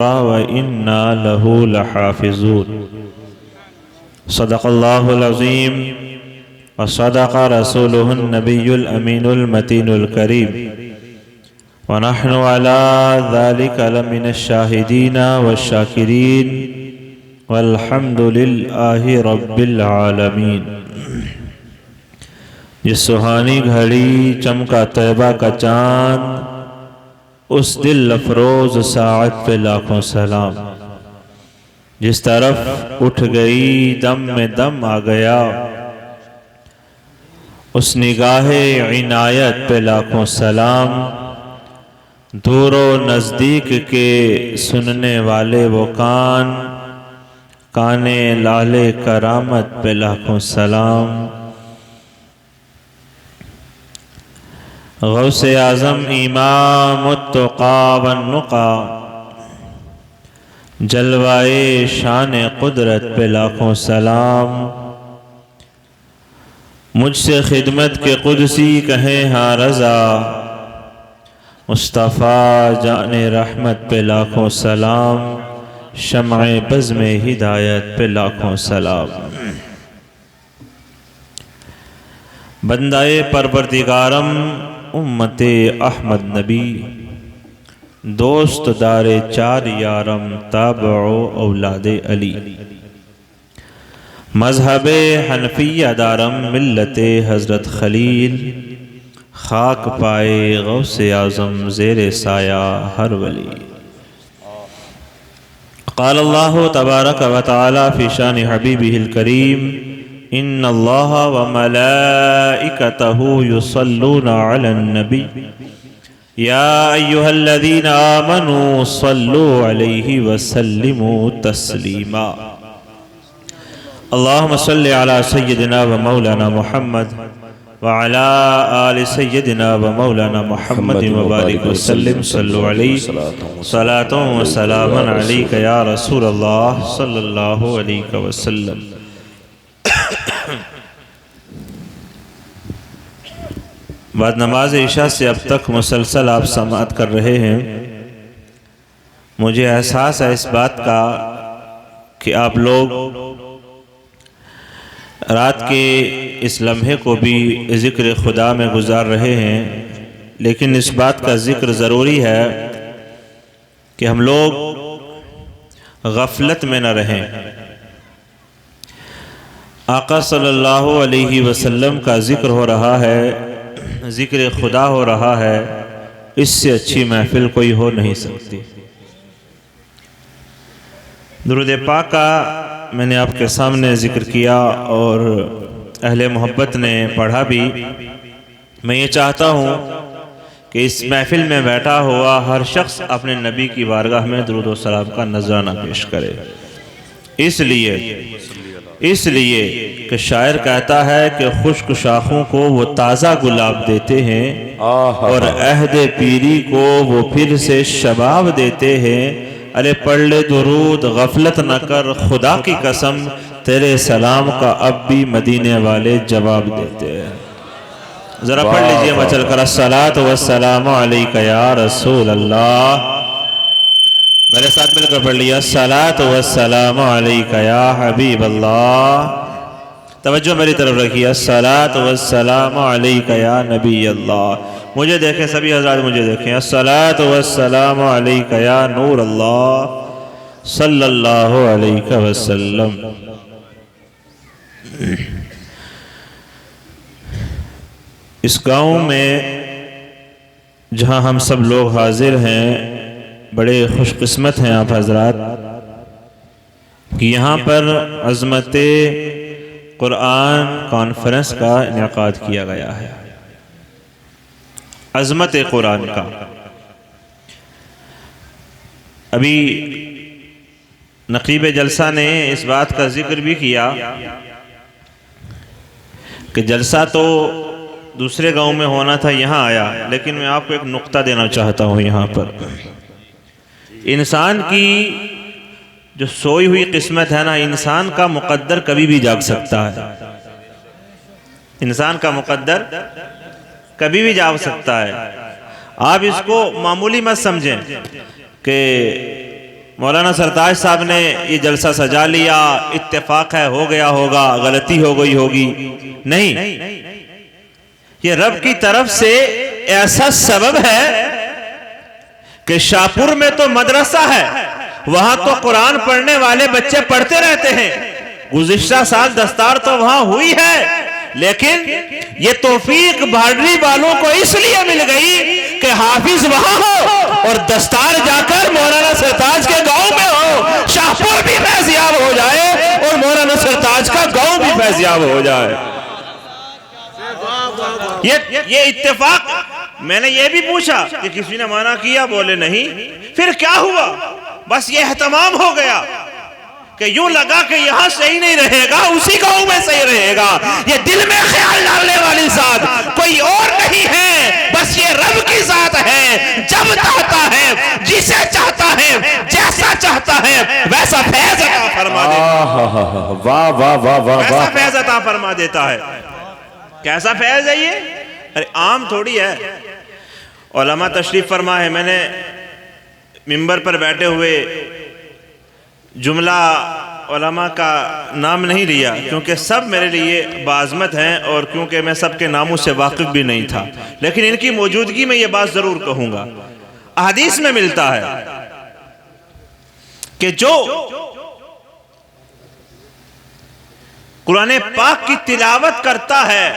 व इन्ना लहू लहाफिज़ून। सदक़ल्लाहुल अज़ीम व सदक़ रसूलुहुन नबियुल अमीनुल मतीनुल करीम व नहनु अला ज़ालिका लमिनश शाहिदीन वश्शाकिरीन वल्हम्दुलिल्लाहि रब्बिल आलमीन। जिस सुहानी घड़ी चमका तैबा का चाँद, उस दिल अफरोज साअत पे लाखों सलाम। जिस तरफ उठ गई दम में दम आ गया, उस निगाहे इनायत पे लाखों सलाम। दूरो नज़दीक के सुनने वाले वो कान, काने लाले करामत पे लाखों सलाम। गौसे आज़म इमामुत्तुक़ा वन्नुक़ा, जलवाए शान कुदरत पे लाखों सलाम। मुझसे खिदमत के कुदसी कहें हाँ रज़ा, मुस्तफ़ा जाने रहमत पे लाखों सलाम। शम्अ बज़्म हिदायत पे लाखों सलाम। बंदाए परवरदिगारम उम्मते अहमद नबी, दोस्त दारे चार यारम ताबओ औलादे अली। मज़हबे हनफिया दारम मिल्लते हज़रत खलील, खाक पाए गौसे आज़म ज़ेरे साया हर वली। क़ाल अल्लाहु तबारक व तआला फ़ी शान हबीबिहिल करीम, इन्नल्लाह व मलाइकतहु युसल्लूना अलन नबी, या अय्युहल्लज़ीना आमनू सल्लू अलैहि व सल्लिमू तस्लीमा। अल्लाहुम्मा सल्लि अला सय्यिदिना व मौलाना मुहम्मद व अला आलि सय्यिदिना व मौलाना मुहम्मद व बारिक व सल्लिम। सल्लु अलैहि सलातुन व सलामुन अलैका या रसूलल्लाह सल्लल्लाहु अलैहि व सल्लम। बाद नमाज इशा से अब तक मुसलसल आप समाअत कर रहे हैं। मुझे एहसास है इस बात का कि आप लोग रात के इस लम्हे को भी ज़िक्र खुदा में गुजार रहे हैं, लेकिन इस बात का ज़िक्र ज़रूरी है कि हम लोग गफलत में न रहें। आका सल्लल्लाहु अलैहि वसल्लम का ज़िक्र हो रहा है, ज़िक्र खुदा हो रहा है, इससे अच्छी महफिल कोई हो नहीं सकती। दुरूद पाक का मैंने आपके सामने ज़िक्र किया और अहले मोहब्बत ने पढ़ा भी। मैं ये चाहता हूँ कि इस महफिल में बैठा हुआ हर शख्स अपने नबी की बारगाह में दुरूद व सलाम का नजराना पेश करे। इसलिए कि शायर कहता है कि खुश्क शाखों को वो ताज़ा गुलाब देते हैं और अहदे पीरी को वो फिर से शबाब देते हैं। अरे पढ़ ले दुरूद गफलत न कर, खुदा की कसम तेरे सलाम का अब भी मदीने वाले जवाब देते हैं। ज़रा पढ़ लीजिए मचल कर, अस्सलातु वस्सलामु अलैका या रसूल अल्लाह। मेरे साथ मिलकर पढ़ लिया, अस्सलातु वस्सलामु अलैका या हबीब अल्लाह। तवज्जो मेरी तरफ रखिए, अस्सलातु वस्सलामु अलैका या नबी अल्लाह। मुझे देखें सभी हज़रात, मुझे देखें, अस्सलातु वस्सलामु अलैका या नूर अल्लाह सल्लल्लाहु अलैहि वसल्लम। इस गांव में जहां हम सब लोग हाजिर हैं, बड़े खुशकिस्मत हैं आप हजरात कि यहाँ पर अज़मत कुरान कॉन्फ्रेंस का इनेकाद किया गया है। अज़मत कुरान का अभी नकीब जलसा ने इस बात का जिक्र भी किया कि जलसा तो दूसरे गांव में होना था, यहाँ आया। लेकिन मैं आपको एक नुक्ता देना चाहता हूँ यहाँ पर। इंसान की जो सोई हुई किस्मत है ना, इंसान का मुकद्दर कभी भी जाग सकता है। इंसान का मुकद्दर कभी भी जाग सकता है। आप इसको मामूली मत समझें कि मौलाना सरताज साहब ने ये जलसा सजा लिया, इत्तेफाक है, हो गया होगा, गलती हो गई होगी, नहीं, ये रब की तरफ से ऐसा सबब है कि शाहपुर में तो मदरसा है, वहां तो कुरान पढ़ने वाले बच्चे पढ़ते रहते हैं। गुज़िश्ता साल दस्तार तो वहां हुई है, लेकिन ये तौफीक भाडरी वालों को इसलिए मिल गई कि हाफिज वहां हो और दस्तार जाकर मौलाना सरताज के गांव में हो, शाहपुर भी फैज़याब हो जाए और मौलाना सरताज का गांव भी फैज़याब हो जाए। ये इत्तेफाक। मैंने ये भी पूछा कि किसी ने मना किया, बोले नहीं। फिर क्या हुआ? बस ये एहतमाम हो गया कि यूं लगा कि यहां सही नहीं रहेगा, उसी गांव में सही रहेगा। ये दिल में ख्याल डालने वाली जात कोई और नहीं है, बस ये रब की जात है। जब चाहता है, जिसे चाहता है, जैसा चाहता है, वैसा फैज़ अता फरमा देता। वाह वाह वाह वाह, वैसा फैज़ अता फरमा देता है। कैसा फैज़ है ये? अरे आम थोड़ी है। उलमा तशरीफ फरमा है, मैंने मिंबर पर बैठे हुए जुमला उलमा का नाम नहीं लिया क्योंकि सब मेरे लिए बाज़मत हैं और क्योंकि मैं सबके नामों से वाकिफ़ भी नहीं था, लेकिन इनकी मौजूदगी में ये बात ज़रूर कहूँगा। हदीस में मिलता है कि जो कुरान पाक की तिलावत करता है,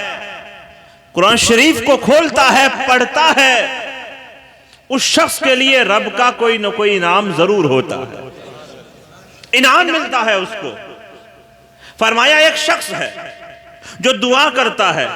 कुरान शरीफ को खोलता है, पढ़ता है, उस शख्स के लिए रब का कोई न कोई इनाम ज़रूर होता है, इनाम मिलता है उसको। फरमाया एक शख्स है जो दुआ करता है,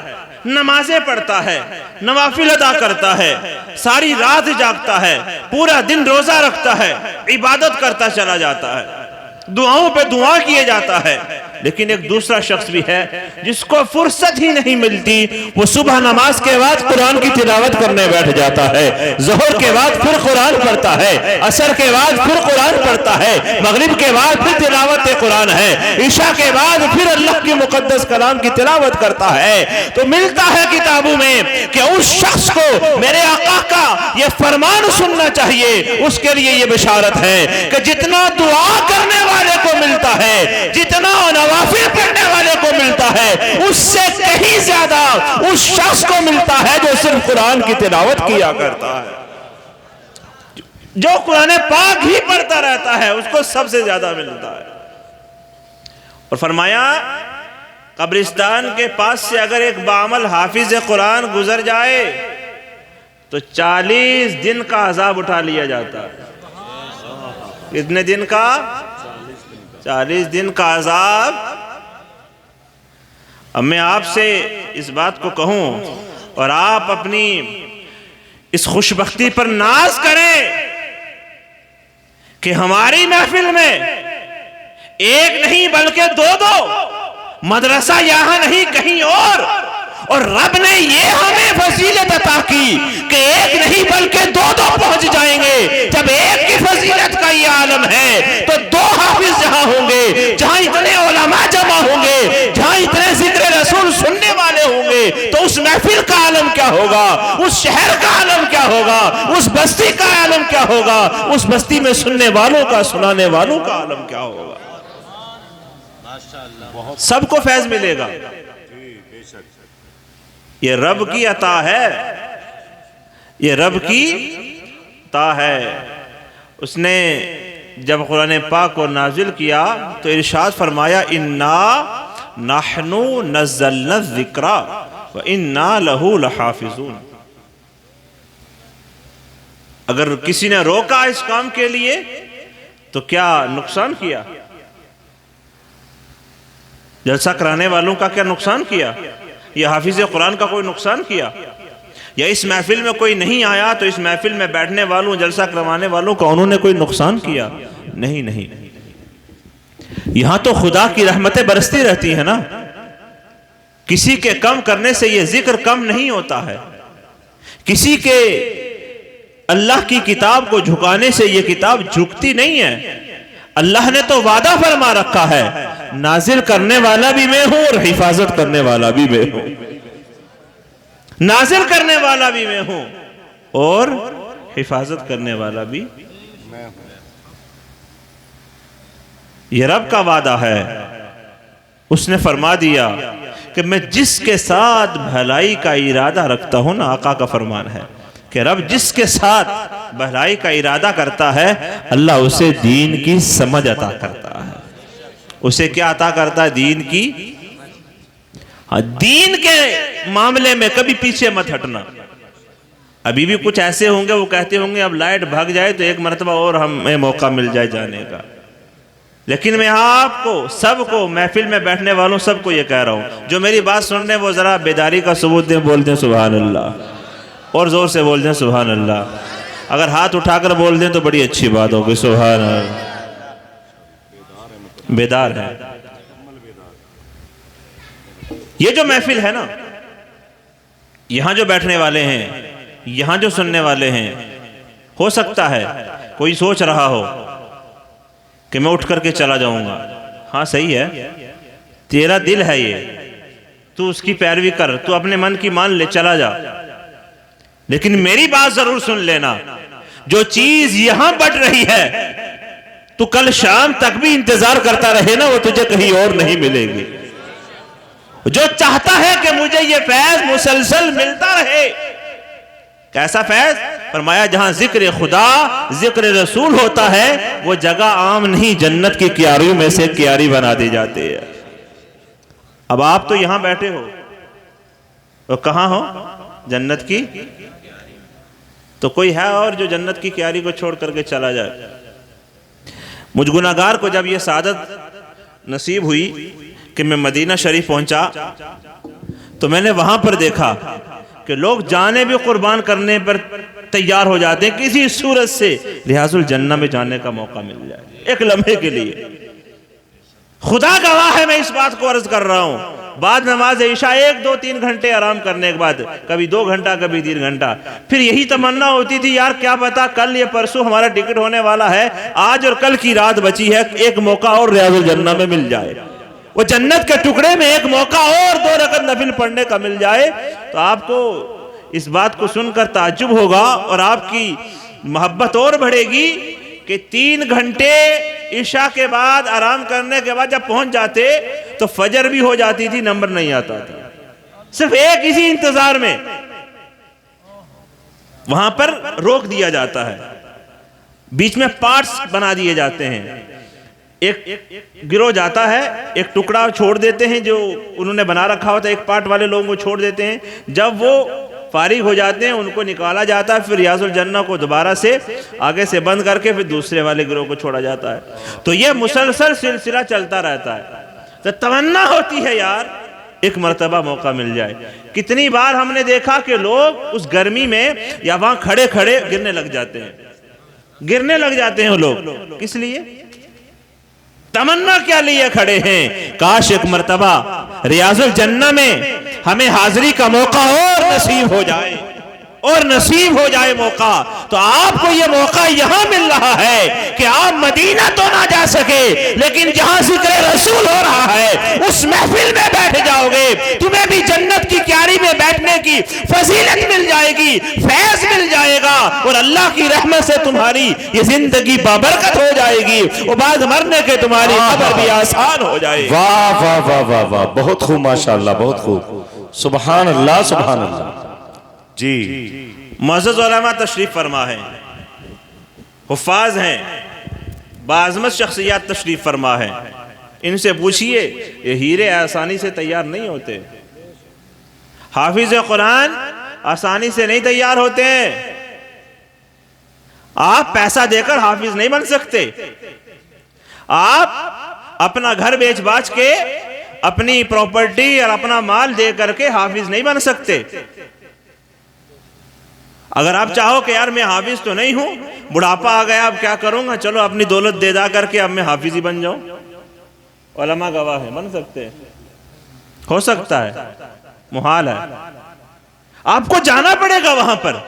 नमाजें पढ़ता है, नवाफिल अदा करता है, सारी रात जागता है, पूरा दिन रोजा रखता है, इबादत करता चला जाता है, दुआओं पे दुआ किए जाता है। लेकिन एक दूसरा शख्स भी है जिसको फुर्सत ही नहीं मिलती, वो सुबह नमाज के बाद कुरान की तिलावत करने बैठ जाता है, ज़ोहर के बाद फिर कुरान पढ़ता है, असर के बाद फिर कुरान पढ़ता है, मगरिब के बाद फिर तिलावत कुरान है, ईशा के बाद फिर अल्लाह की मुकद्दस कलाम की तिलावत करता है। तो मिलता है किताबों में कि उस शख्स को मेरे आका का ये फरमान सुनना चाहिए। उसके लिए ये बिशारत है कि जितना दुआ करने वाले को मिलता है, जितना नवाफिल पढ़ने वाले को मिलता है, उससे कहीं ज्यादा उस शख्स को मिलता है जो सिर्फ कुरान की तिलावत किया करता है। जो कुरान पाक ही पढ़ता रहता है उसको सबसे ज्यादा मिलता है। और फरमाया कब्रिस्तान के पास से अगर एक बामल हाफिज कुरान गुजर जाए तो 40 दिन का अजाब उठा लिया जाता है। कितने दिन का? 40 दिन का अजाब। अब मैं आपसे इस बात को कहूं और आप अपनी इस खुशबख्ती पर नाज करें कि हमारी महफिल में एक नहीं बल्कि दो मदरसा यहां नहीं कहीं और रब ने ये हमें फजीलत अता की कि एक नहीं बल्कि दो पहुंच जाएंगे। जब एक की फजीलत का ये आलम है तो 2 हाफिज जहां होंगे, जहां इतने उलमा जमा होंगे, जहां इतने जिक्र रसूल सुनने वाले होंगे, तो उस महफिल का आलम क्या होगा, उस शहर का आलम क्या होगा, उस बस्ती का आलम क्या होगा, उस बस्ती में सुनने वालों का, सुनाने वालों का आलम क्या होगा। सबको फैज मिलेगा। ये रब की अता है, ये रब की अता है। उसने जब कुरान पाक को नाजिल किया तो इरशाद फरमाया इन्ना नहनु नज़्ज़लना ज़िक्रा व इन्ना लहू लहाफ़िज़ून। अगर किसी ने रोका इस काम के लिए तो क्या नुकसान किया? जलसा कराने वालों का क्या नुकसान किया? या हाफिज कुरान का कोई नुकसान किया? या इस महफिल में कोई नहीं आया तो इस महफिल में बैठने वालों, जलसा करवाने वालों का उन्होंने कोई नुकसान किया? नहीं नहीं। यहां तो खुदा की रहमतें बरसती रहती है ना। किसी के कम करने से यह जिक्र कम नहीं होता है, किसी के अल्लाह की किताब को झुकाने से यह किताब झुकती नहीं है। अल्लाह ने तो वादा फरमा रखा है, नाजिल करने वाला भी मैं हूं और हिफाजत करने वाला भी मैं हूं। नाजिल करने वाला भी मैं हूं और हिफाजत करने वाला भी मैं हूं। ये रब का वादा है। उसने फरमा दिया कि मैं जिसके साथ भलाई का इरादा रखता हूं ना, आका का फरमान है कि रब जिसके साथ भलाई का इरादा करता है अल्लाह उसे दीन की समझ अता करता है। उसे क्या अता करता है? दीन की। हाँ, दीन के मामले में कभी पीछे मत हटना। अभी भी कुछ ऐसे होंगे वो कहते होंगे अब लाइट भाग जाए तो एक मरतबा और हमें मौका मिल जाए जाने का, लेकिन मैं आपको सबको, महफिल में बैठने वालों सबको ये कह रहा हूं, जो मेरी बात सुन रहे हैं वो जरा बेदारी का सबूत दें, बोल दें सुभान अल्लाह, और जोर से बोल दें सुभान अल्लाह। अगर हाथ उठाकर बोल दें तो बड़ी अच्छी बात होगी। सुभान अल्लाह। बेदार है। ये जो महफिल है ना, यहां जो बैठने वाले हैं, यहां जो सुनने वाले हैं, हो सकता है कोई सोच रहा हो कि मैं उठ करके चला जाऊंगा। हाँ सही है, तेरा दिल है ये, तू उसकी पैरवी कर, तू अपने मन की मान ले, चला जा। लेकिन मेरी बात जरूर सुन लेना, जो चीज यहां बढ़ रही है तू कल शाम तक भी इंतजार करता रहे ना, वो तुझे कहीं और नहीं मिलेगी। जो चाहता है कि मुझे ये फैज मुसलसल मिलता रहे, कैसा फैज? फरमाया जहां जिक्र खुदा जिक्र रसूल होता है वो जगह आम नहीं, जन्नत की क्यारियों में से क्यारी बना दी जाती है। अब आप तो यहां बैठे हो, तो कहां हो? जन्नत की। तो कोई है और जो जन्नत की क्यारी को छोड़ करके चला जाए? मुझ गुनाहगार को जब यह सादत नसीब हुई कि मैं मदीना शरीफ पहुंचा, तो मैंने वहां पर देखा कि लोग जाने भी कुर्बान करने पर तैयार हो जाते हैं किसी सूरत से रियाजुल जन्नह में जाने का मौका मिल जाए एक लम्हे के लिए। खुदा गवाह है, मैं इस बात को अर्ज कर रहा हूं। बाद नमाज ईशा 1, 2, 3 घंटे आराम करने के बाद, कभी 2 घंटा कभी 3 घंटा, फिर यही तमन्ना होती थी यार क्या पता कल या परसों हमारा टिकट होने वाला है, आज और कल की रात बची है, एक मौका और रियाजुल जन्नह में मिल जाए, वो जन्नत के टुकड़े में एक मौका और 2 रकत नफिल पढ़ने का मिल जाए। तो आपको इस बात को सुनकर ताज्जुब होगा और आपकी मोहब्बत और बढ़ेगी कि 3 घंटे ईशा के बाद आराम करने के बाद जब पहुंच जाते तो फजर भी हो जाती थी, नंबर नहीं आता था, सिर्फ एक इसी इंतजार में वहां पर रोक दिया जाता है। बीच में पार्ट्स बना दिए जाते हैं, एक गिरोह जाता है, एक टुकड़ा छोड़ देते हैं जो उन्होंने बना रखा होता है, एक पार्ट वाले लोगों को छोड़ देते हैं, जब वो फारिग हो जाते हैं उनको निकाला जाता है, फिर रियाजुल जन्नह को दोबारा से आगे से बंद करके फिर दूसरे वाले गिरोह को छोड़ा जाता है। तो ये मुसलसल सिलसिला चलता रहता है। तो तमन्ना होती है यार एक मर्तबा मौका मिल जाए। कितनी बार हमने देखा कि लोग उस गर्मी में या वहां खड़े खड़े गिरने लग जाते हैं लोग। किस लिए? तमन्ना क्या लिए खड़े हैं? काश एक मर्तबा रियाजुल जन्नह में हमें हाजिरी का मौका और नसीब हो जाए मौका। तो आपको यह मौका यहां मिल रहा है कि आप मदीना तो ना जा सके, लेकिन जहां जिक्र रसूल हो रहा है उस महफिल में बैठ जाओगे, तुम्हें भी जन्नत की क्यारी में बैठने की फजीलत मिल जाएगी, फैज मिल जाएगा, और अल्लाह की रहमत से तुम्हारी ये जिंदगी बाबरकत हो जाएगी, और बाद मरने के तुम्हारी कब्र भी आसान हो जाएगी। वाह वाह वाह वाह वाह, बहुत खूब माशाअल्लाह, बहुत खूब, सुभान अल्लाह सुभान अल्लाह। जी मुअज़्ज़ज़ उलमा तशरीफ फरमा है, हुफ़ाज़ हैं, बाज़मत शख्सियत तशरीफ फरमा है। इनसे पूछिए, ये हीरे आसानी से तैयार नहीं होते, हाफिज़ कुरान आसानी से नहीं तैयार होते हैं। आप पैसा देकर हाफिज नहीं बन सकते। आप अपना घर बेच बाच के, अपनी प्रॉपर्टी और अपना माल दे करके हाफिज नहीं बन सकते। अगर आप चाहो कि यार मैं हाफिज तो नहीं हूं, बुढ़ापा आ गया अब क्या करूंगा, चलो अपनी दौलत दे दा करके अब मैं हाफिज ही बन जाऊं, उलमा गवाह है, बन सकते हैं, हो सकता है, मुहाल है। आपको जाना पड़ेगा वहां पर,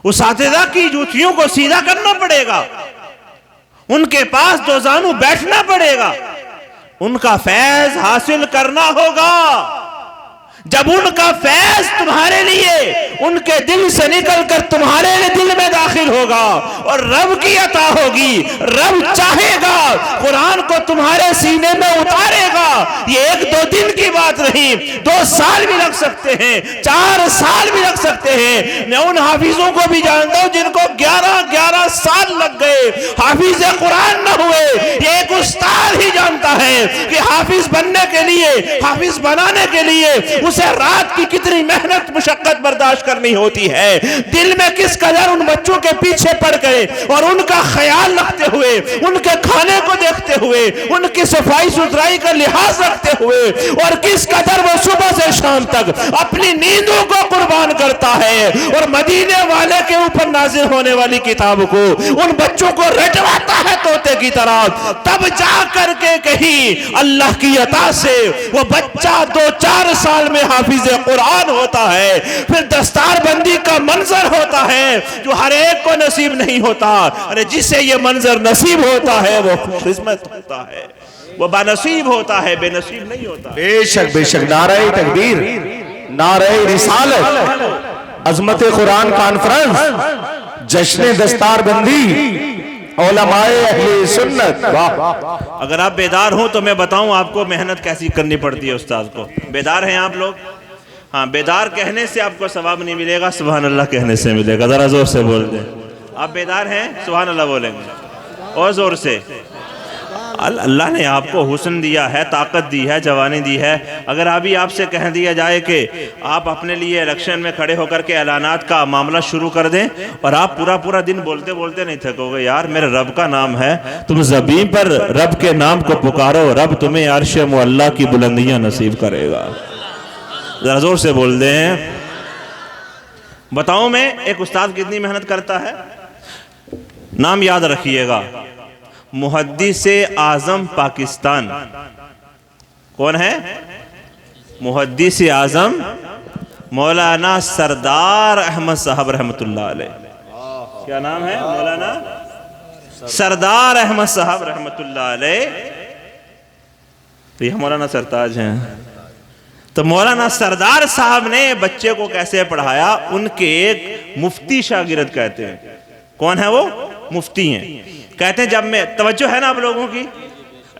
उसातिज़ा की जूतियों को सीधा करना पड़ेगा, उनके पास दो जानू बैठना पड़ेगा, उनका फैज हासिल करना होगा। जब उनका फैज तुम्हारे लिए उनके दिल से निकलकर तुम्हारे दिल में दाखिल होगा और रब की अता होगी। रब चाहेगा कुरान को तुम्हारे सीने में उतारेगा। ये 1-2 दिन की बात नहीं, 2 साल भी लग सकते हैं, 4 साल भी लग सकते हैं। मैं उन हाफिजों को भी जानता हूं जिनको 11-11 साल लग गए, हाफिज कुरान न हुए। ये एक उस्ताद ही जानता है कि हाफिज बनने के लिए, हाफिज बनाने के लिए उसे रात की कितनी मेहनत मुशक्कत बर्दाश्त करनी होती है। दिल में किस कदर उन बच्चों के पीछे पड़ गए और उनका ख्याल रखते हुए, उनके खाने को देखते हुए, उनकी सफाई सुथराई का लिहाज रखते हुए, और किस कदर वो सुबह से शाम तक अपनी नींदों को कुर्बान करता है और मदीने वाले के ऊपर नाजिल होने वाली किताब को उन बच्चों को रटवाता है तोते की तरह। तब जा करके कहीं अल्लाह की अता से वो बच्चा 2-4 साल में हाफिज कुरान होता है। फिर दस्तारबंदी का मंजर होता है जो हर एक को नसीब नहीं होता। अरे जिसे ये मंजर नसीब होता है वो किस्मत होता है, वो बानसीब होता है, बेनसीब नहीं होता। बेशक बेशक, नारे तकबीर, नारे रिसालत, अजमत कुरान कॉन्फ्रेंस, जश्न दस्तारबंदी, उलमाए अहले सुन्नत। अगर आप बेदार हो तो मैं बताऊं आपको मेहनत कैसी करनी पड़ती है उस्ताद को। बेदार हैं आप लोग? हाँ, बेदार कहने से आपको सवाब नहीं मिलेगा, सुभान अल्लाह कहने से मिलेगा। जरा जोर से बोल दें। आप बेदार हैं? सुभान अल्लाह बोलेंगे और जोर से। अल्लाह ने आपको हुस्न दिया है, ताकत दी है, जवानी दी है। अगर अभी आपसे कह दिया जाए कि आप अपने लिए इलेक्शन में खड़े होकर के ऐलानात का मामला शुरू कर दें और आप पूरा दिन बोलते बोलते नहीं थकोगे, यार मेरे रब का नाम है, तुम ज़मीन पर रब के नाम को पुकारो, रब तुम्हें अर्श मुअल्ला की बुलंदियां नसीब करेगा। जरा जोर से बोल दें। बताओ मैं एक उस्ताद कितनी मेहनत करता है? नाम याद रखिएगा, मुहद्दिस आजम पाकिस्तान। कौन है? मुहद्दिस आजम मौलाना सरदार अहमद साहब रहमतुल्लाह अलैह। क्या नाम है? मौलाना सरदार अहमद साहब रहमतुल्लाह अलैह। तो यह मौलाना सरताज हैं। तो मौलाना सरदार साहब ने बच्चे को कैसे पढ़ाया, उनके एक मुफ्ती शागिर्द कहते हैं। कौन है वो? मुफ्ती हैं। कहते हैं जब मैं, तवज्जो है ना आप लोगों की,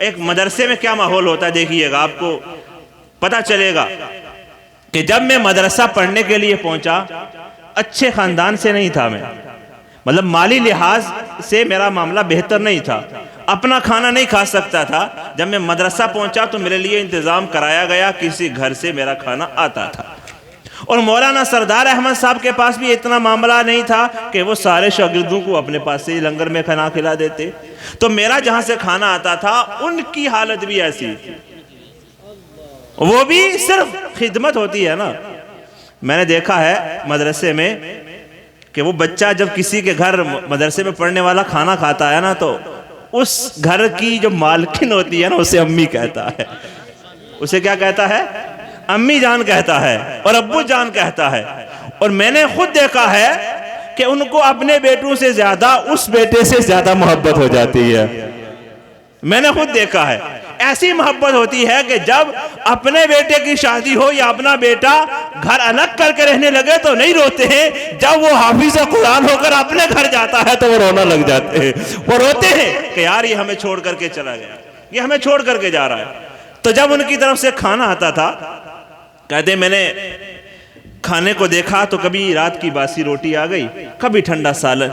एक मदरसे में क्या माहौल होता है देखिएगा, आपको पता चलेगा कि जब मैं मदरसा पढ़ने के लिए पहुंचा, अच्छे खानदान से नहीं था मैं, मतलब माली लिहाज से मेरा मामला बेहतर नहीं था, अपना खाना नहीं खा सकता था। जब मैं मदरसा पहुंचा तो मेरे लिए इंतज़ाम कराया गया, किसी घर से मेरा खाना आता था। और मौलाना सरदार अहमद साहब के पास भी इतना मामला नहीं था कि वो सारे शागिर्दों को अपने पास से ही लंगर में खाना खिला देते। तो मेरा जहां से खाना आता था उनकी हालत भी ऐसी, वो भी सिर्फ खिदमत होती है ना। मैंने देखा है मदरसे में कि वो बच्चा जब किसी के घर मदरसे में पढ़ने वाला खाना खाता है ना, तो उस घर की जो मालकिन होती है ना, उसे अम्मी कहता है। उसे क्या कहता है? अम्मी जान कहता है और अब्बू जान कहता है। और मैंने खुद देखा है कि उनको अपने बेटों से ज्यादा उस बेटे से ज्यादा मोहब्बत हो जाती है। मैंने खुद देखा है, ऐसी मोहब्बत होती है कि जब अपने बेटे की शादी हो या अपना बेटा घर अलग करके रहने लगे तो नहीं रोते हैं, जब वो हाफिज कुरान होकर अपने घर जाता है तो वो रोना लग जाते हैं। वो रोते हैं कि यार ये हमें छोड़ करके चला गया, ये हमें छोड़ करके जा रहा है। तो जब उनकी तरफ से खाना आता था, कहते मैंने खाने को देखा तो कभी रात की बासी रोटी आ गई, कभी ठंडा सालन।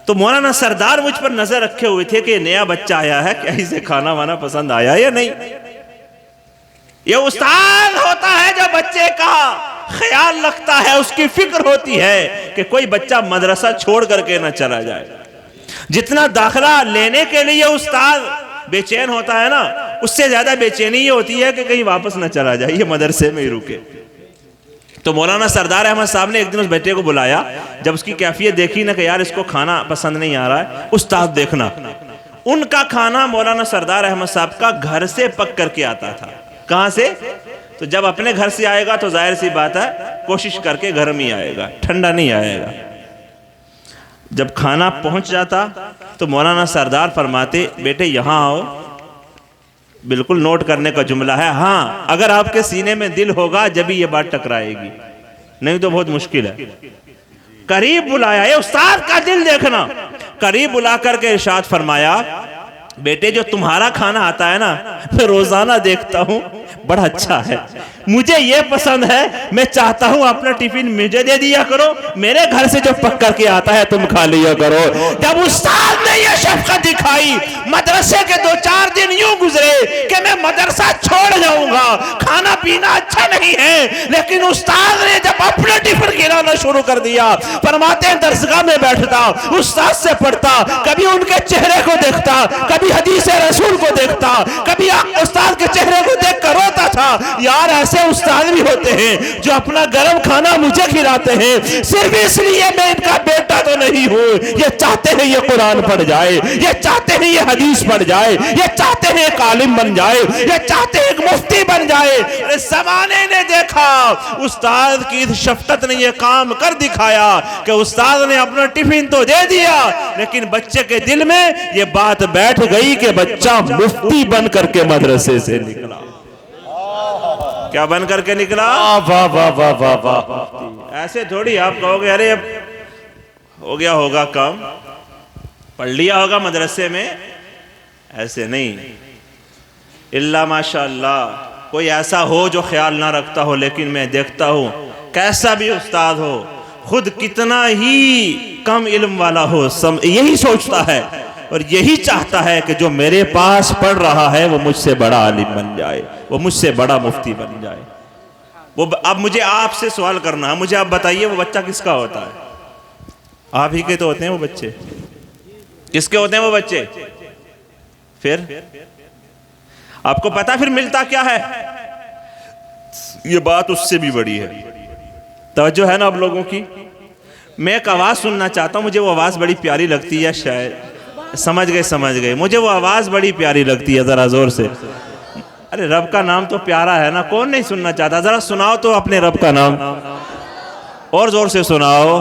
तो मौलाना सरदार मुझ पर नजर रखे हुए थे कि नया बच्चा आया है, क्या इसे खाना वाना पसंद आया या नहीं। ये उस्ताद होता है जो बच्चे का ख्याल रखता है, उसकी फिक्र होती है कि कोई बच्चा मदरसा छोड़ करके ना चला जाए। जितना दाखिला लेने के लिए उस्ताद बेचैन होता है ना, उससे ज्यादा बेचैनी ये होती है कि कहीं वापस ना चला जाए, ये मदरसे में ही रुके। तो मौलाना सरदार अहमद साहब ने एक दिन उस बेटे को बुलाया। जब उसकी कैफियत देखी ना कि यार इसको खाना पसंद नहीं आ रहा है, उस्ताद देखना, उनका खाना मौलाना सरदार अहमद साहब का घर से पक करके आता था। कहां से? तो जब अपने घर से आएगा तो जाहिर सी बात है कोशिश करके गर्म ही आएगा, ठंडा नहीं आएगा। जब खाना पहुंच जाता तो मौलाना सरदार फरमाते, बेटे यहां आओ, बिल्कुल नोट करने का जुमला है, हाँ अगर आपके सीने में दिल होगा जब भी ये बात टकराएगी। नहीं तो बहुत मुश्किल है। करीब बुलाया, ये उस्ताद का दिल देखना। करीब बुला करके इरशाद फरमाया, बेटे जो तुम्हारा खाना आता है ना, मैं रोजाना देखता हूँ, बड़ा अच्छा है, मुझे ये पसंद है, मैं चाहता हूँ अपना टिफिन मुझे दे दिया करो, मेरे घर से जो पक करके आता है तुम खा लिया करो। जब उस्ताद ने ये शफकत दिखाई, मदरसे के 2-4 दिन यूं गुजरे कि मैं मदरसा छोड़ जाऊंगा, खाना पीना अच्छा नहीं है, लेकिन उस्ताद ने जब अपना टिफिन खिलाना शुरू कर दिया, फरमाते हैं दरसगाह में बैठता, उस्ताद से पढ़ता, कभी उनके चेहरे को देखता, कभी हदीस रसूल को देखता, कभी उस्ताद के चेहरे को देख कर रोता था। यार ऐसे उस्ताद भी होते हैं जो अपना गर्म खाना मुझे खिलाते हैं सिर्फ इसलिए मैं इनका बेटा तो नहीं हूं, ये चाहते हैं ये कुरान पढ़ जाए, ये चाहते हैं ये हदीस पढ़ जाए, ये चाहते हैं एक आलिम बन जाए, ये चाहते हैं एक मुफ्ती बन जाए। ज़माने ने देखा, उस्ताद की इस शफकत ने ये काम कर दिखाया कि उस्ताद ने अपना टिफिन तो दे दिया, लेकिन बच्चे के दिल में ये बात बैठ गई कि बच्चा मुफ्ती बन करके मदरसे से निकला। क्या बन करके निकला? वाह वाह वाह वाह वाह। ऐसे थोड़ी आप कहोगे अरे अब हो गया होगा काम, पढ़ लिया होगा मदरसे में, ऐसे नहीं। इल्ला माशाअल्लाह कोई ऐसा हो जो ख्याल ना रखता हो, लेकिन मैं देखता हूं कैसा भी उस्ताद हो, खुद कितना ही कम इल्म वाला हो, यही सोचता है और यही चाहता है कि जो मेरे पास पढ़ रहा है वो मुझसे बड़ा आलिम बन जाए, वो मुझसे बड़ा मुफ्ती बन जाए। वो अब मुझे आपसे सवाल करना है, मुझे आप बताइए वो बच्चा किसका होता है? आप ही के तो होते हैं वो बच्चे। किसके होते हैं वो बच्चे? फिर आपको पता फिर मिलता क्या है? ये बात उससे भी बड़ी है। तवज्जो है ना आप लोगों की? मैं एक आवाज सुनना चाहता हूं, मुझे वो आवाज बड़ी प्यारी लगती है, शायद समझ गए, मुझे वो आवाज बड़ी प्यारी लगती है, जरा जोर से। अरे रब का नाम तो प्यारा है ना, कौन नहीं सुनना चाहता? जरा सुनाओ तो अपने रब का नाम, और जोर से सुनाओ।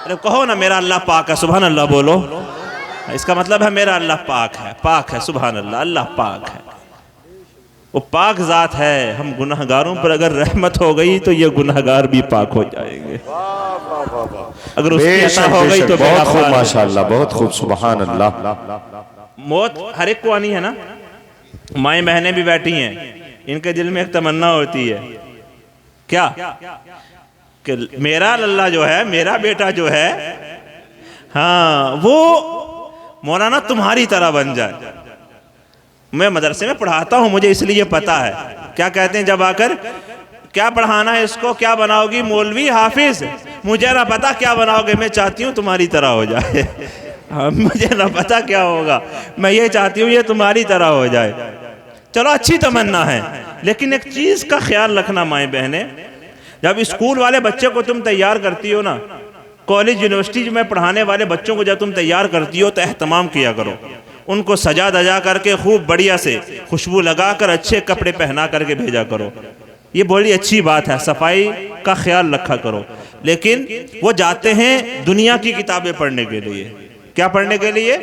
अरे कहो ना मेरा अल्लाह पाक है, सुभान अल्लाह बोलो। इसका मतलब है मेरा अल्लाह पाक है, सुभान अल्लाह, अल्लाह पाक है, वो पाक जात है। हम गुनाहगारों पर अगर रहमत हो गई तो ये गुनाहगार भी पाक हो जाएंगे, अगर उसकी अता हो गई तो बहुत खूब, माशाअल्लाह, बहुत खूब, सुभान अल्लाह। मौत हर एक को आनी है ना। माएँ बहनें भी बैठी हैं, इनके दिल में एक तमन्ना होती है, क्या कि मेरा लल्ला जो है, मेरा बेटा जो है, हाँ वो मौलाना तुम्हारी तरह बन जाए। मैं मदरसे में पढ़ाता हूँ, मुझे इसलिए पता है। क्या कहते हैं जब आकर, क्या पढ़ाना है इसको, क्या बनाओगी मौलवी हाफिज? मुझे ना पता क्या बनाओगे, मैं चाहती हूँ तुम्हारी तरह हो जाए। हाँ, मुझे ना पता क्या होगा, मैं ये चाहती हूँ ये तुम्हारी तरह हो जाए। चलो अच्छी तमन्ना है, लेकिन एक चीज का ख्याल रखना माएँ बहनें, जब स्कूल वाले बच्चे को तुम तैयार करती हो ना, कॉलेज यूनिवर्सिटी में पढ़ाने वाले बच्चों को जब तुम तैयार करती हो तो एहतमाम किया करो, उनको सजा दजा करके खूब बढ़िया से खुशबू लगाकर अच्छे कपड़े पहना करके भेजा करो। ये बड़ी अच्छी बात है, सफाई का ख्याल रखा करो। लेकिन वो जाते हैं दुनिया की किताबें पढ़ने के लिए। क्या पढ़ने के लिए?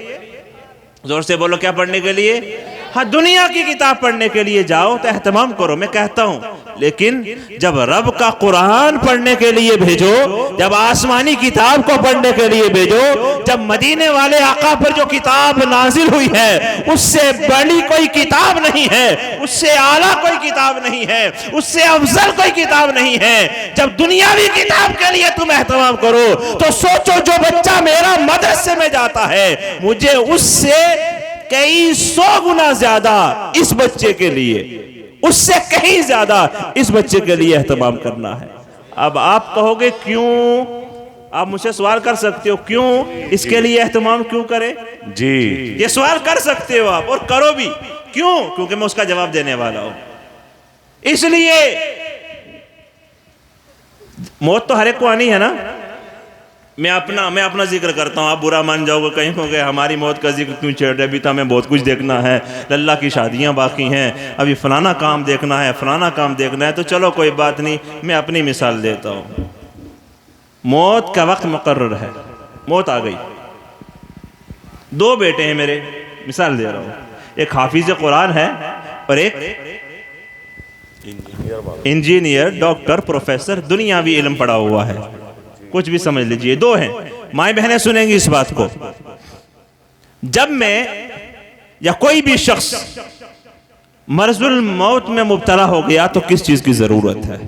जोर से बोलो, क्या पढ़ने के लिए? हाँ, दुनिया की किताब पढ़ने के लिए जाओ तो एहतमाम करो, मैं कहता हूँ। लेकिन जब रब का कुरान पढ़ने के लिए भेजो, जब आसमानी किताब को पढ़ने के लिए भेजो, जब मदीने वाले आका पर जो किताब नाजिल हुई है उससे बड़ी कोई किताब नहीं है, उससे आला कोई किताब नहीं है, उससे अफजल कोई किताब नहीं है, जब दुनियावी किताब के लिए तुम एहतमाम करो तो सोचो जो बच्चा मेरा मदरसे में जाता है, मुझे उससे कई 100 गुना ज्यादा इस बच्चे के लिए, उससे कहीं ज्यादा इस बच्चे के लिए एहतमाम करना है। अब आप कहोगे क्यों? आप मुझसे सवाल कर सकते हो, क्यों इसके लिए एहतमाम क्यों करें? जी, ये सवाल कर सकते हो आप, और करो भी। क्यों? क्योंकि मैं उसका जवाब देने वाला हूं। इसलिए मौत तो हर एक को आनी है ना। मैं अपना जिक्र करता हूँ, आप बुरा मान जाओगे, कहीं कहोगे हमारी मौत का जिक्र क्यों छेड़ रहे, अभी तो हमें बहुत कुछ देखना है, लल्ला की शादियाँ बाकी हैं, अभी फलाना काम देखना है, फलाना काम देखना है। तो चलो कोई बात नहीं, मैं अपनी मिसाल देता हूँ। मौत का वक्त मुकर्रर है, मौत आ गई। 2 बेटे हैं मेरे, मिसाल दे रहा हूँ, एक हाफिज कुरान है और एक इंजीनियर, डॉक्टर, प्रोफेसर, दुनियावी इल्म पढ़ा हुआ है, कुछ भी समझ लीजिए। दो हैं, माएं बहनें सुनेंगी इस बात को। जब मैं या कोई भी शख्स मर्जुल मौत में मुब्तला हो गया तो किस चीज की जरूरत है?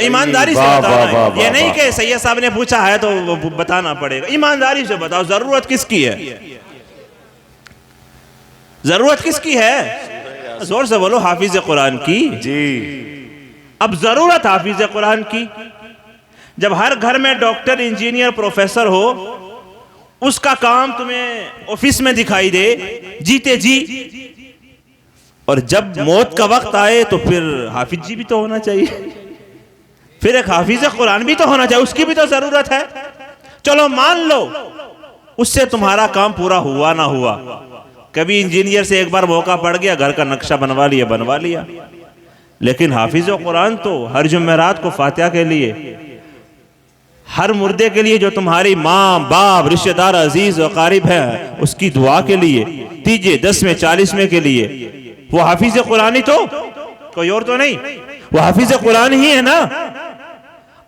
ईमानदारी से बताना। ये नहीं कि सैयद साहब ने पूछा है तो बताना पड़ेगा। ईमानदारी से बताओ, जरूरत किसकी है? जरूरत किसकी है? जोर से बोलो। हाफिज कुरान की जी। अब जरूरत हाफिज कुरान की। जब हर घर में डॉक्टर, इंजीनियर, प्रोफेसर हो, उसका काम तुम्हें ऑफिस में दिखाई दे जीते जी, और जब मौत का वक्त आए तो फिर हाफिज जी भी तो होना चाहिए, फिर एक हाफिज कुरान भी तो होना चाहिए, उसकी भी तो जरूरत है। चलो मान लो उससे तुम्हारा काम पूरा हुआ ना हुआ। कभी इंजीनियर से एक बार मौका पड़ गया, घर का नक्शा बनवा लिया, लेकिन हाफिज कुरान तो हर जुमेरात को फातिहा के लिए, हर मुर्दे के लिए जो तुम्हारी माँ बाप रिश्तेदार अजीज व कारिब है उसकी दुआ के लिए, तीजे 10वें 40वें के लिए, वो हाफिज कुरान ही तो, कोई और तो नहीं, वो हाफिज कुरान ही है ना।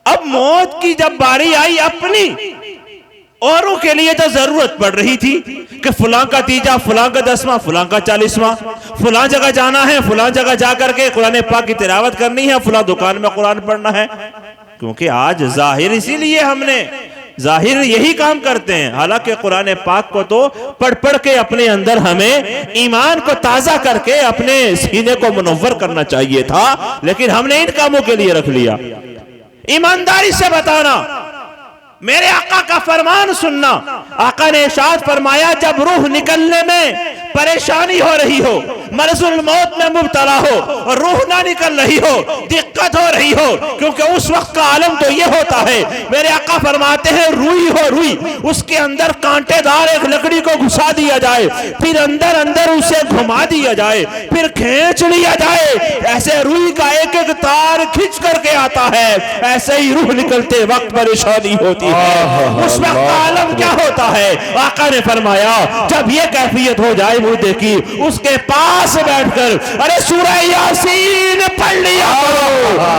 अब मौत की जब बारी आई अपनी, औरों के लिए तो जरूरत पड़ रही थी कि फलां का तीजा, फलां का 10वां, फलां का 40वां, फलां जगह जाना है, फलां जगह जाकर के कुरान पाक की तिलावत करनी है, फलां दुकान में कुरान पढ़ना है। क्योंकि आज जाहिर, इसीलिए हमने जाहिर यही काम करते हैं, हालांकि कुरान पाक को तो पढ़ पढ़ के अपने अंदर हमें ईमान को ताजा करके अपने सीने को मुनव्वर करना चाहिए था, लेकिन हमने इन कामों के लिए रख लिया। ईमानदारी से बताना, मेरे आका का फरमान सुनना। आका ने इरशाद फरमाया, जब रूह निकलने में परेशानी हो रही हो, मरजुल मौत में मुब्तला हो और रूह ना निकल रही हो, दिक्कत हो रही हो, क्योंकि उस वक्त का आलम तो ये होता है, मेरे आका फरमाते हैं रुई हो रुई, उसके अंदर कांटेदार एक लकड़ी को घुसा दिया जाए, फिर अंदर अंदर उसे घुमा दिया जाए, फिर खींच लिया जाए। ऐसे रुई का एक एक तार खींच करके आता है, ऐसे ही रूह निकलते वक्त परेशानी होती है। उस वक्त का आलम क्या होता है? आका ने फरमाया, जब ये कैफियत हो जाए मुर्दे की, उसके पास बैठकर अरे सूरह यासीन पढ़ लिया करो,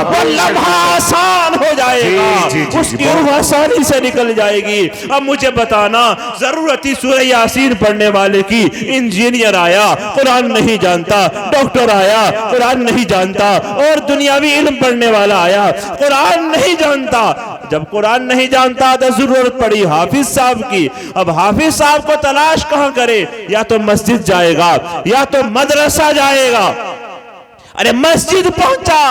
वो लम्हा आसान हो जाएगा, उसकी रूह आसानी से निकल जाएगी। अब मुझे बताना, जरूरत थी सूरह यासीन पढ़ने वाले की। इंजीनियर आया, कुरान नहीं जानता, डॉक्टर आया, कुरान नहीं जानता, और दुनियावी इल्म पढ़ने वाला आया, कुरान नहीं जानता। जब कुरान नहीं जानता तो जरूरत पड़ी हाफिज साहब की। अब हाफिज साहब को तलाश कहां करे? या तो मस्जिद जाएगा या तो मदरसा जाएगा। अरे मस्जिद पहुंचा,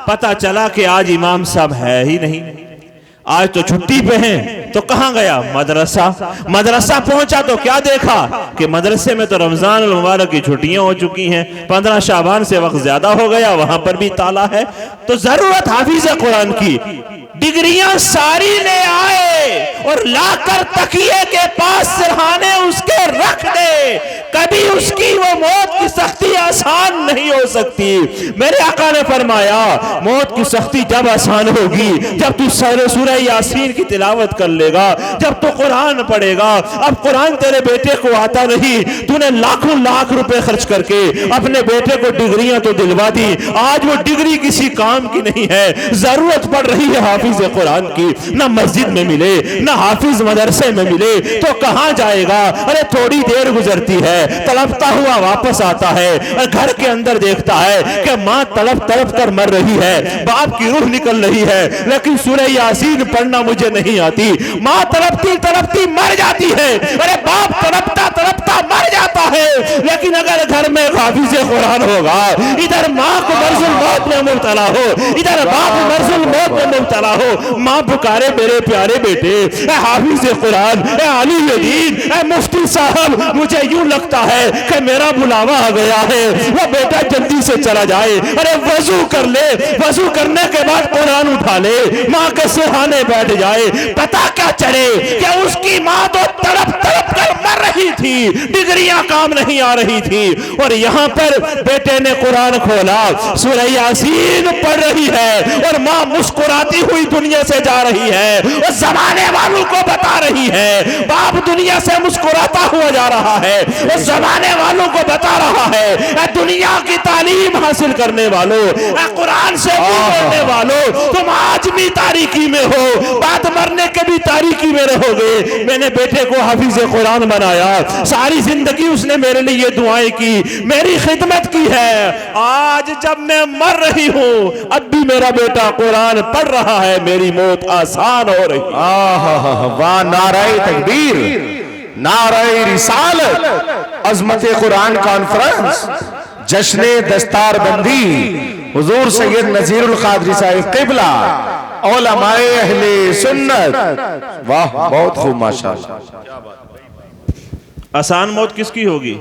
पता चला कि आज इमाम साहब है ही नहीं, आज तो छुट्टी पे हैं, तो कहां गया? मदरसा। मदरसा पहुंचा तो क्या देखा कि मदरसे में तो रमजान मुबारक की छुट्टियां हो चुकी हैं, 15 शाबान से वक्त ज्यादा हो गया, वहां पर भी ताला है। तो जरूरत हाफिज कुरान की। डिग्रियां सारी ले आए और लाकर तकिए के पास सिरहाने उसके रख दे, कभी उसकी वो मौत की सख्ती आसान नहीं हो सकती। मेरे आका ने फरमाया, मौत की सख्ती जब आसान होगी जब तू सूरह यासीन की तिलावत कर लेगा, जब तू कुरान पढ़ेगा। अब कुरान तेरे बेटे को आता नहीं, तूने लाखों लाख रुपए खर्च करके अपने बेटे को डिग्रियां तो दिलवा दी, आज वो डिग्री किसी काम की नहीं है। जरूरत पड़ रही है हाफिज कुरान की, ना मस्जिद में मिले ना हाफिज मदरसे में मिले तो कहां जाएगा? अरे थोड़ी देर गुजरती है, तड़पता हुआ वापस आता है और घर के अंदर देखता है कि माँ तड़प तड़प कर मर रही है, बाप की रूह निकल रही है, लेकिन सूरह यासीन पढ़ना मुझे नहीं आती। माँ तड़पती तड़पती मर जाती है, अरे बाप तड़पता तड़पता मर जाता है, लेकिन अगर घर में हाफिज कुरान होगा, इधर माँ को मरजुल मौत में मुब्तला हो, इधर बाप मरजुल मौत में मुब्तला हो, माँ पुकारे मेरे प्यारे बेटे, हाफिज कुरान, आलिम दीन, मुफ्ती साहब, मुझे यूं लगता है कि मेरा बुलावा आ गया है, वो बेटा जल्दी से चला जाए। अरे वजू कर ले, वजू करने के बाद कुरान उठा ले, माँ के सिरहाने बैठ जाए। पता क्या चले कि उसकी माँ तो तड़प तड़प कर मर रही थी, थी, डिग्रियां काम नहीं आ रही थी, और यहाँ पर बेटे ने कुरान खोला, सूरह यासीन पढ़ रही है और माँ मुस्कुराती हुई दुनिया से जा रही है और जमाने वालों को बता रही है, बाप दुनिया से मुस्कुराता हुआ जा रहा है और जमाने वालों को बता रहा है, ए दुनिया की तालीम हासिल करने वालों, ए कुरान से बोलने वालों, तुम आज भी तारीकी में हो, बात मरने के भी तारीकी में रहोगे। मैंने बेटे को हाफिज कुरान बनाया, सारी जिंदगी उसने मेरे लिए दुआएं की, मेरी खिदमत की है। आज जब मैं मर रही हूं, अब भी मेरा बेटा कुरान पढ़ रहा है, मेरी मौत आसान हो रही। वाह, नाराए तकबीर, नाराए रिसालत, अजमत कुरान कॉन्फ्रेंस, जश्ने दस्तार बंदी, हुजूर सैयद नजीरुल कादरी साहिब किबला, उलमाए अहले सुन्नत। वाह, बहुत खूब, माशाअल्लाह। आसान मौत किसकी होगी?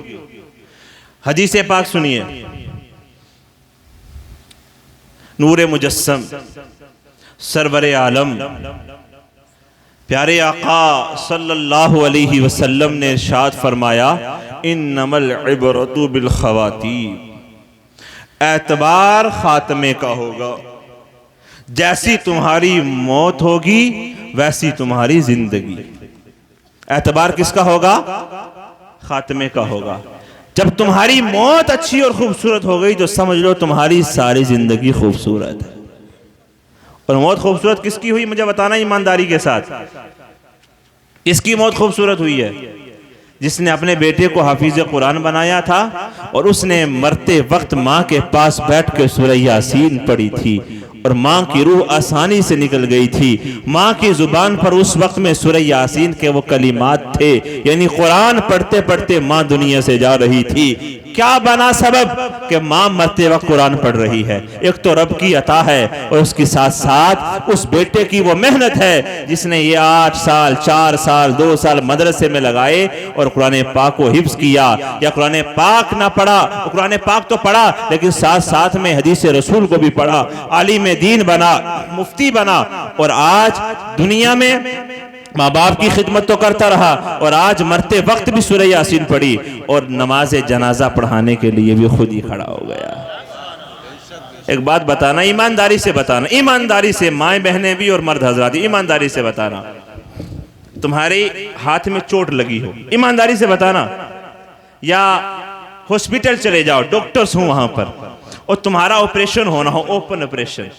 हदीस पाक सुनिए, नूरे मुजस्सम सरवर आलम प्यारे आका सल्लल्लाहु अलैहि वसल्लम ने इरशाद फरमाया, इन्नमल इबरतु बिल खवातीम, एतबार खात्मे का होगा। जैसी तुम्हारी मौत होगी वैसी तुम्हारी जिंदगी। एतबार किसका होगा? खात्मे का होगा। जब तुम्हारी मौत अच्छी और खूबसूरत हो गई तो समझ लो तुम्हारी सारी जिंदगी खूबसूरत है। और मौत खूबसूरत किसकी हुई मुझे बताना ईमानदारी के साथ। इसकी मौत खूबसूरत हुई है जिसने अपने बेटे को हाफिज कुरान बनाया था और उसने मरते वक्त माँ के पास बैठ के सूरह यासीन पढ़ी थी और माँ की रूह आसानी से निकल गई थी। माँ की जुबान पर उस वक्त में सूरह यासीन के वो कलिमात थे, यानी कुरान पढ़ते पढ़ते माँ दुनिया से जा रही थी। क्या बना सबब कि माँ मरते वक्त कुरान पढ़ रही है? एक तो रब की अता है और उसके साथ साथ उस बेटे की वो मेहनत है जिसने ये 8 साल 4 साल 2 साल मदरसे में लगाए और कुरान पाक को हिफ्ज किया। या कुरान पाक ना पढ़ा, कुरान पाक तो पढ़ा लेकिन साथ साथ में हदीस रसूल को भी पढ़ा, आलिम दीन बना, मुफ्ती बना, और आज दुनिया में माँ बाप की खिदमत तो करता रहा और आज मरते वक्त भी सूरह यासीन पढ़ी और नमाज जनाजा पढ़ाने के लिए भी खुद ही खड़ा हो गया। एक बात बताना, ईमानदारी से बताना, ईमानदारी से, माएँ बहनें भी और मर्द हजरात, ईमानदारी से बताना, तुम्हारे हाथ में चोट लगी हो, ईमानदारी से बताना, या हॉस्पिटल चले जाओ, डॉक्टर्स हो वहां पर और तुम्हारा ऑपरेशन होना हो, ओपन ऑपरेशन,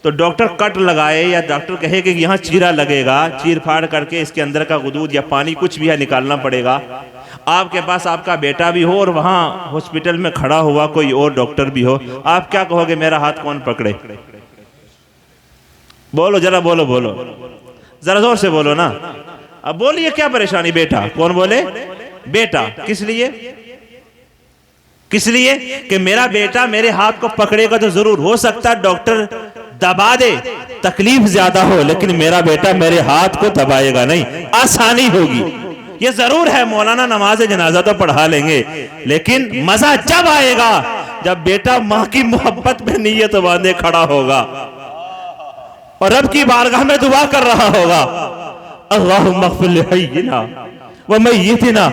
तो डॉक्टर कट लगाए या डॉक्टर कहे कि यहाँ चीरा लगेगा, चीर फाड़ करके इसके अंदर का गुदूद या पानी कुछ भी है निकालना पड़ेगा। आपके पास आपका बेटा भी हो और वहाँ हॉस्पिटल में खड़ा हुआ कोई और डॉक्टर भी हो, आप क्या कहोगे? मेरा हाथ कौन पकड़े? बोलो जरा, बोलो बोलो, जरा जोर से बोलो ना। अब बोलिए क्या परेशानी? बेटा, कौन बोले? बेटा। किस लिए? किस लिए कि मेरा बेटा मेरे हाथ को पकड़ेगा तो जरूर हो सकता है डॉक्टर दबा दे, तकलीफ ज्यादा हो, लेकिन मेरा बेटा मेरे हाथ को दबाएगा नहीं, आसानी होगी। ये जरूर है मौलाना नमाज जनाजा तो पढ़ा लेंगे, लेकिन मजा जब आएगा जब बेटा माँ की मोहब्बत में नीयत बांधे खड़ा होगा और रब की बारगाह में दुआ कर रहा होगा, अल्लाहुम्मा ग़फ़िर लिहय्यिना व मय्यितिना,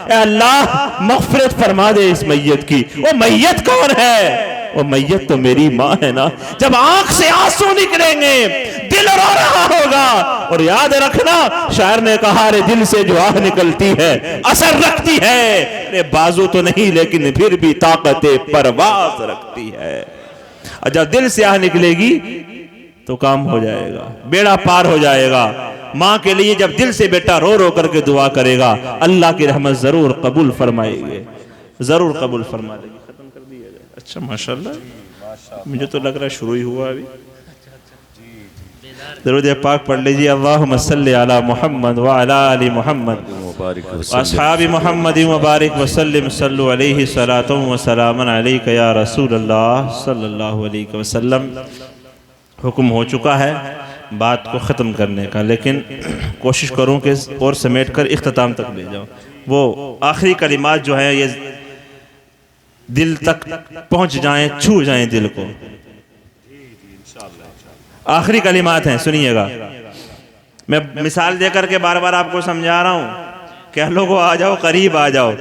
ए अल्लाह मग़फ़िरत फरमा दे इस मैयत की। वो मैयत कौन है? वो मैयत तो मेरी माँ है ना। जब आंख से आंसू निकलेंगे, दिल रो रहा होगा, और याद रखना शायर ने कहा, रे दिल से जो आह निकलती है असर रखती है, अरे बाजू तो नहीं लेकिन फिर भी ताकत परवाज़ रखती है। और जब दिल से आह निकलेगी तो काम हो जाएगा, बेड़ा पार हो जाएगा। माँ के लिए जब दिल से बेटा रो रो करके दुआ करेगा, अल्लाह की रहमत जरूर कबूल फरमाएंगे, जरूर कबूल फरमा देगी। खत्म कर दिया जाए। अच्छा माशाल्लाह, मुझे तो लग रहा है शुरू ही हुआ अभी। दरूद पाक पढ़ लीजिए, अल्लाहुम्मा सल्लि अला मुहम्मद व अला आलि मुहम्मद व अस्हाबि मुहम्मद व बारिक व सल्लिम, सल्लु अलैहि सलातु व सलामन अलैका या रसूल अल्लाह सल्लल्लाहु अलैहि वसल्लम। हुक्म हो चुका है बात को ख़त्म करने का, लेकिन कोशिश करूं कि और समेट कर इख्तिताम तक ले जाऊं। वो आखिरी कलिमात जो है ये दिल तक पहुंच जाएं, छू जाएं दिल को। आखिरी कलिमात हैं, सुनिएगा। मैं मिसाल देकर के बार बार आपको समझा रहा हूं क्या लोगों आ जाओ, करीब आ जाओ,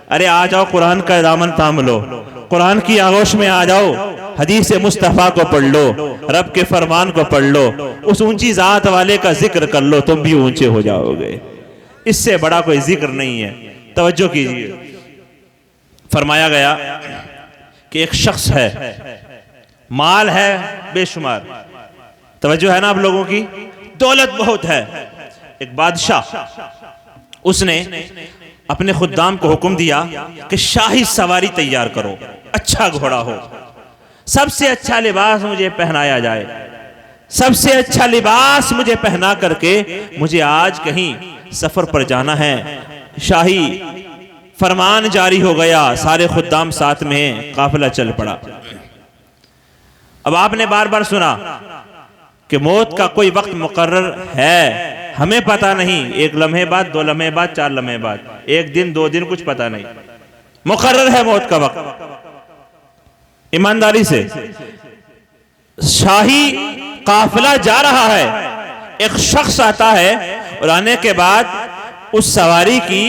अरे आ जाओ, कुरान का दामन थाम लो, कुरान की आगोश में आ जाओ, हदीस मुस्तफ़ा को पढ़ लो, रब के फरमान को पढ़ लो, उस ऊंची जात वाले का जिक्र कर लो, तुम भी ऊंचे हो जाओगे। इससे बड़ा कोई जिक्र नहीं है। तवज्जो कीजिए, फरमाया गया कि एक शख्स है, माल है बेशुमार, तवज्जो है ना आप लोगों की, दौलत बहुत है। एक बादशाह, उसने अपने खुद्दाम को हुक्म दिया कि शाही सवारी तैयार करो, अच्छा घोड़ा हो, सबसे अच्छा लिबास मुझे पहनाया जाए, सबसे अच्छा लिबास मुझे पहना करके मुझे आज कहीं सफर पर जाना है। शाही फरमान जारी हो गया, सारे खुद्दाम साथ में, काफिला चल पड़ा। अब आपने बार बार सुना कि मौत का कोई वक्त मुकर्रर है, हमें पता नहीं, एक लम्हे बाद, 2 लम्हे बाद, 4 लम्हे बाद, 1 दिन 2 दिन, कुछ पता नहीं, मुकर्रर है मौत का वक्त। ईमानदारी से, शाही काफिला जा रहा है, एक शख्स आता है और आने के बाद उस सवारी की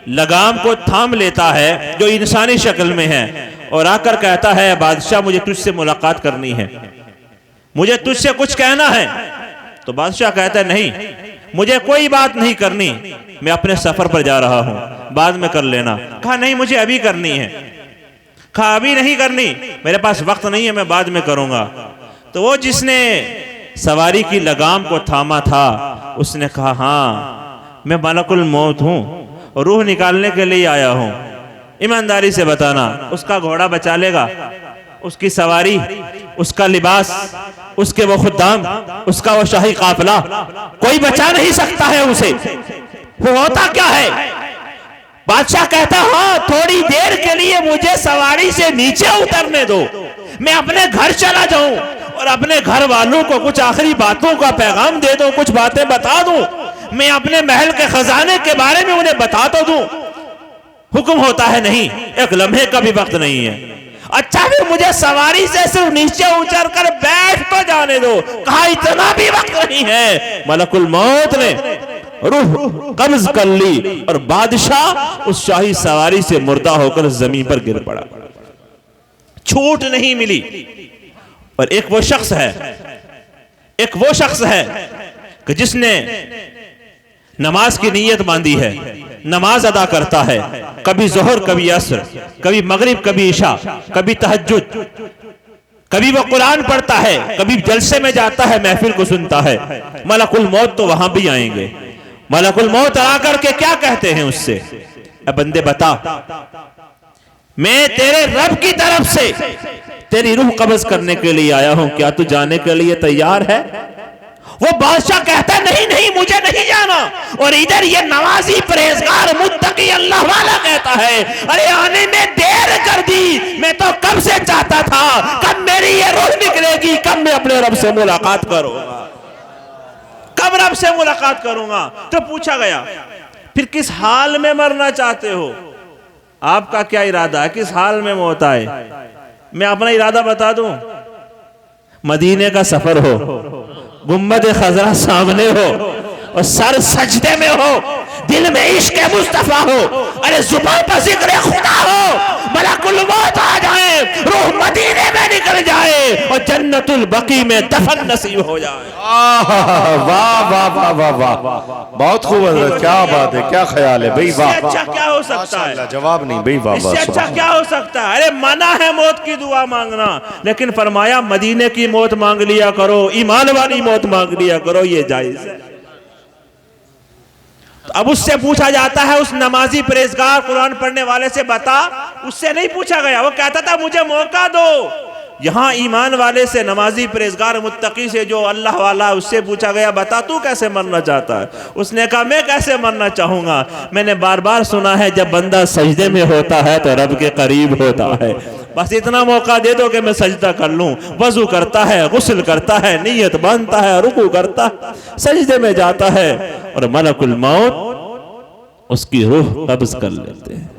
लगाम को थाम लेता है जो इंसानी शक्ल में है, और आकर कहता है, बादशाह मुझे तुझसे मुलाकात करनी है, मुझे तुझसे कुछ कहना है। तो बादशाह कहता है, नहीं, मुझे कोई बात नहीं करनी, मैं अपने सफर पर जा रहा हूं, बाद में कर लेना। कहा, नहीं, मुझे अभी करनी है। कहा, अभी नहीं करनी, मेरे पास वक्त नहीं है, मैं बाद में करूंगा। तो वो जिसने सवारी की लगाम को थामा था, उसने कहा, हाँ, मैं मलकुल मौत हूं, रूह निकालने के लिए आया हूं। ईमानदारी से बताना, उसका घोड़ा बचा लेगा, उसकी सवारी, उसका लिबास, उसके वो खुद्दाम, उसका वो शाही काफिला, कोई बचा नहीं सकता है उसे। वो होता क्या है? बादशाह कहता, हाँ, थोड़ी देर के लिए मुझे सवारी से नीचे उतरने दो, मैं अपने घर चला जाऊं और अपने घर वालों को कुछ आखिरी बातों का पैगाम दे दूं, कुछ बातें बता दूं, मैं अपने महल के खजाने के बारे में उन्हें बता तो दूं। हुक्म होता है, नहीं, एक लम्हे का भी वक्त नहीं है। अच्छा, फिर मुझे सवारी से सिर्फ नीचे उतर कर बैठ तो जाने दो। कहा, इतना भी वक्त नहीं है। मलकुल मौत ने रूह कब्ज कर ली और बादशाह उस शाही सवारी से मुर्दा होकर जमीन पर गिर पड़ा, छूट नहीं मिली। और एक वो शख्स है कि जिसने नमाज की नीयत बांधी है, नमाज अदा करता है, कभी जोहर, कभी असर, कभी मगरिब, कभी इशा, कभी तहज्जुद, कभी वो कुरान पढ़ता है, कभी जलसे में जाता है, महफिल को सुनता है। मलकुल मौत तो वहां भी आएंगे। मलकुल मौत आ करके क्या कहते हैं उससे? अब बंदे बता, मैं तेरे रब की तरफ से तेरी रूह कब्ज करने के लिए आया हूं, क्या तू जाने के लिए तैयार है? वो बादशाह कहता है, नहीं नहीं, मुझे नहीं जाना। और इधर ये नमाजी परहेजगार मुत्तकी अल्लाह वाला कहता है, अरे आने में देर कर दी, मैं तो कब से चाहता था, कब मेरी ये रूह निकलेगी, कब मैं अपने रब से मुलाकात करूंगा, कब रब से मुलाकात करूंगा। तो पूछा गया, फिर किस हाल में मरना चाहते हो? आपका क्या इरादा है, किस हाल में मौत आए? मैं अपना इरादा बता दूं, मदीने का सफर हो, गुम्बद खजरा सामने हो और सर सजदे में हो, दिल में इश्क मुस्तफा हो, अरे जुबान पर जिक्र खुदा हो, मलकुल मौत आ जाए, रूह मदीने में निकल जाए और जन्नतुल बकी में दफन नसीब हो जाए। वाह वाह वाह वाह वाह, बहुत खूब, क्या बात है, क्या ख्याल है भाई, वाह। अच्छा क्या हो सकता है? जवाब नहीं भाई, वाह। इससे अच्छा क्या हो सकता है? अरे मना है मौत की दुआ मांगना, लेकिन फरमाया मदीने की मौत मांग लिया करो, ईमान वाली मौत मांग लिया करो, ये जायज है। अब उससे पूछा जाता है, उस नमाजी परहेजगार कुरान पढ़ने वाले से बता, उससे नहीं पूछा गया। वो कहता था, मुझे मौका दो। यहां ईमान वाले से, नमाजी परहेजगार मुत्तकी से, जो अल्लाह वाला, उससे पूछा गया, बता तू कैसे मरना चाहता है? उसने कहा, मैं कैसे मरना चाहूंगा, मैंने बार बार सुना है जब बंदा सजदे में होता है तो रब के करीब होता है, बस इतना मौका दे दो कि मैं सजदा कर लूं। वजू करता है, गुस्ल करता है, नीयत बांधता है, रुकू करता है, सजदे में जाता है और मलकुल मौत उसकी रूह कब्ज कर लेते हैं।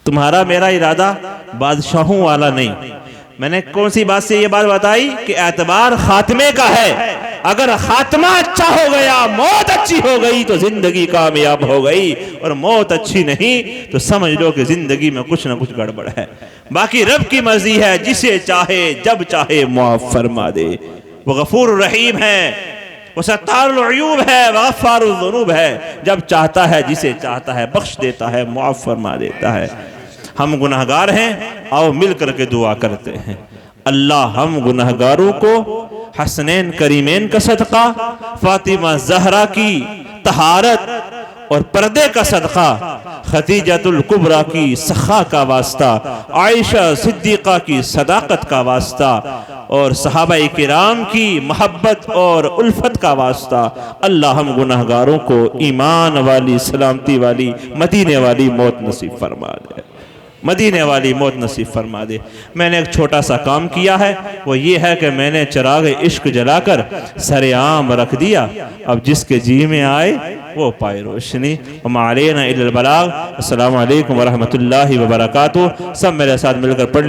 तुम्हारा मेरा इरादा बादशाहों वाला नहीं। मैंने कौन सी बात से ये बात बताई कि एतबार खात्मे का है, अगर खात्मा अच्छा हो गया, मौत अच्छी हो गई तो जिंदगी कामयाब हो गई, और मौत अच्छी नहीं तो समझ लो कि जिंदगी में कुछ ना कुछ गड़बड़ है। बाकी रब की मर्जी है, जिसे चाहे जब चाहे मुआफ फरमा दे। वो गफूर रहीम है, वो सत्तारुल अयूब है, वो गफ्फारुल ज़ुनूब है। जब चाहता है जिसे चाहता है बख्श देता है, मुआफ फरमा देता है। हम गुनहगार हैं, आओ मिल करके दुआ करते हैं। अल्लाह हम गुनहगारों को हसनैन करीमैन का सदका, फातिमा ज़हरा की तहारत और पर्दे का सदका, खदीजतुल कुबरा की सखा का वास्ता, आयशा सिद्दीक़ा की सदाकत का वास्ता और सहाबाए किराम की मोहब्बत और उल्फत का वास्ता, अल्लाह हम गुनहगारों को ईमान वाली, सलामती वाली, मदीने वाली मौत नसीब फरमा दे, मदीने वाली मौत नसीब फरमा दे। मैंने एक छोटा सा काम किया है, वो ये है कि मैंने चिराग इश्क जलाकर सरेआम रख दिया। अब जिसके जी में आए वो पाए रोशनी। वमा अलैना इल्लल बलाग। अस्सलामु अलैकुम वरहमतुल्लाहि वबरकातुहू। सब मेरे साथ मिलकर पढ़